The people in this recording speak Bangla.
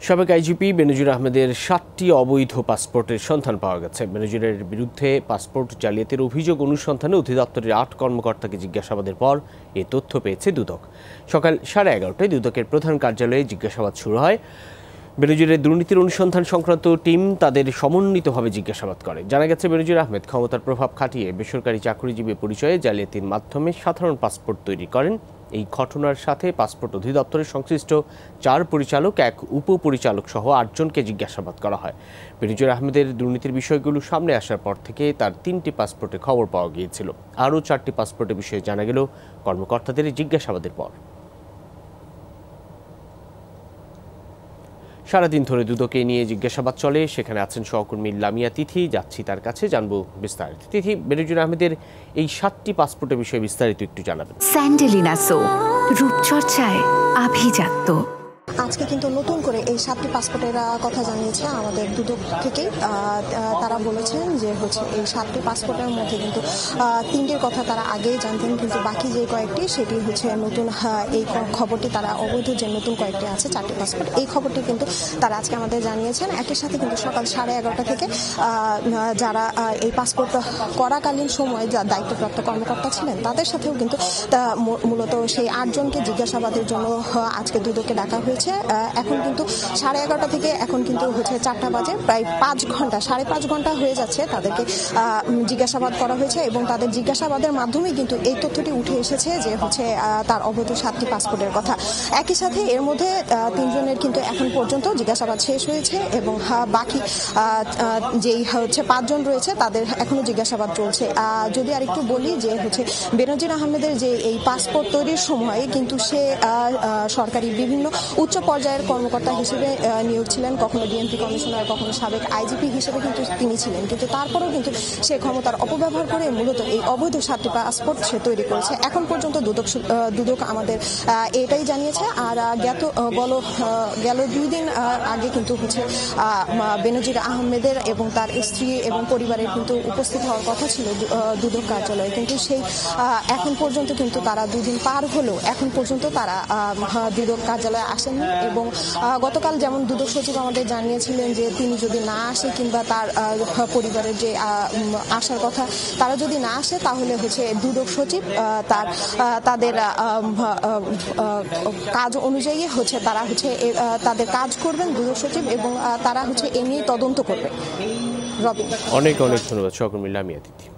সাবেক আইজিপি বেনজির আহমেদের 7টি অবৈধ পাসপোর্টের সন্ধান পাওয়া গেছে। বেনজিরের বিরুদ্ধে পাসপোর্ট জালিয়াতির অভিযোগ অনুসন্ধানে অধিদপ্তরের 8 কর্মকর্তাকে জিজ্ঞাসাবাদের পর এ তথ্য পেয়েছে দুদক। সকাল 11:30টায় দুদকের প্রধান কার্যালয়ে জিজ্ঞাসাবাদ শুরু হয়। বেনজিরের দুর্নীতির অনুসন্ধান সংক্রান্ত টিম তাদের সমন্বিতভাবে জিজ্ঞাসাবাদ করে। জানা গেছে, বেনজির আহমেদ ক্ষমতার প্রভাব খাটিয়ে বেসরকারি চাকরিজীবী পরিচয়ে জালিয়াতির মাধ্যমে সাধারণ পাসপোর্ট তৈরি করেন। এই ঘটনার সাথে পাসপোর্ট অধিদপ্তরের সংশ্লিষ্ট 4 পরিচালক, 1 উপপরিচালক সহ 8 জনকে জিজ্ঞাসাবাদ করা হয়। বেনজির আহমেদের দুর্নীতির বিষয়গুলো সামনে আসার পর থেকে তার 3টি পাসপোর্টে খবর পাওয়া গিয়েছিল। আরও 4টি পাসপোর্টের বিষয়ে জানা গেল কর্মকর্তাদের জিজ্ঞাসাবাদের পর। সারাদিন ধরে দুদকে নিয়ে জিজ্ঞাসাবাদ চলে। সেখানে আছেন সহকর্মী লামিয়া তিথি। যাচ্ছি তার কাছে, জানবো বিস্তারিত। তিথি, বেনজির আহমেদের এই 7টি পাসপোর্টের বিষয়ে বিস্তারিত একটু জানাবেন। স্যান্ডেলিনা সো, রূপচর্চায় আভিজাত্য। আজকে কিন্তু নতুন করে এই 7টি পাসপোর্টের কথা জানিয়েছে আমাদের দুদক থেকেই। তারা বলেছেন যে এই 7টি পাসপোর্টের মধ্যে কিন্তু 3টির কথা তারা আগেই জানতেন, কিন্তু বাকি যে কয়েকটি সেটি নতুন। এই খবরটি তারা অবৈধ যে নতুন কয়েকটি আছে 4টি পাসপোর্ট, এই খবরটি কিন্তু তারা আজকে আমাদের জানিয়েছেন। একই সাথে কিন্তু সকাল 11:30টা থেকে যারা এই পাসপোর্ট করাকালীন সময় যা দায়িত্বপ্রাপ্ত কর্মকর্তা ছিলেন তাদের সাথেও কিন্তু মূলত সেই 8 জনকে জিজ্ঞাসাবাদের জন্য আজকে দুদকে ডাকা হয়েছে। এখন কিন্তু 11:30টা থেকে এখন কিন্তু 4টা বাজে, প্রায় 5 ঘন্টা, 5.5 ঘন্টা হয়ে যাচ্ছে তাদেরকে জিজ্ঞাসাবাদ করা হয়েছে এবং তাদের জিজ্ঞাসাবাদের মাধ্যমেই কিন্তু এই তথ্যটি উঠে এসেছে যে তার অবৈধ 7টি পাসপোর্টের কথা। একই সাথে এর মধ্যে 3 জনের কিন্তু এখন পর্যন্ত জিজ্ঞাসাবাদ শেষ হয়েছে এবং বাকি যেই 5 জন রয়েছে তাদের এখনো জিজ্ঞাসাবাদ চলছে। যদি আর একটু বলি যে বেনজির আহমেদের যে এই পাসপোর্ট তৈরির সময় কিন্তু সে সরকারি বিভিন্ন উচ্চ পর্যায়ের কর্মকর্তা হিসেবে নিয়োগ ছিলেন, কখনো ডিএমপি কমিশনার, কখনো সাবেক আইজিপি হিসেবে কিন্তু তিনি ছিলেন, কিন্তু তারপরেও কিন্তু সে ক্ষমতার অপব্যবহার করে মূলত এই অবৈধ 7টি পাসপোর্ট সে তৈরি করেছে। এখন পর্যন্ত দুদক আমাদের এটাই জানিয়েছে। আর গেল 2 দিন আগে কিন্তু বেনজির আহমেদের এবং তার স্ত্রী এবং পরিবারের কিন্তু উপস্থিত হওয়ার কথা ছিল দুদক কার্যালয়ে, কিন্তু সেই এখন পর্যন্ত কিন্তু তারা 2 দিন পার হলেও এখন পর্যন্ত তারা দুদক কার্যালয়ে আসেননি। এবং গতকাল যেমন দুদক সচিব আমাদের জানিয়েছিলেন যে তিনি যদি না আসে কিংবা তার পরিবারের যে আসার কথা তারা যদি না আসে তাহলে দুদক সচিব তাদের কাজ অনুযায়ী তারা তাদের কাজ করবেন দুদক সচিব, এবং তারা এ নিয়ে তদন্ত করবে। অনেক অনেক ধন্যবাদ সহকর্মী লামিয়া তিথি।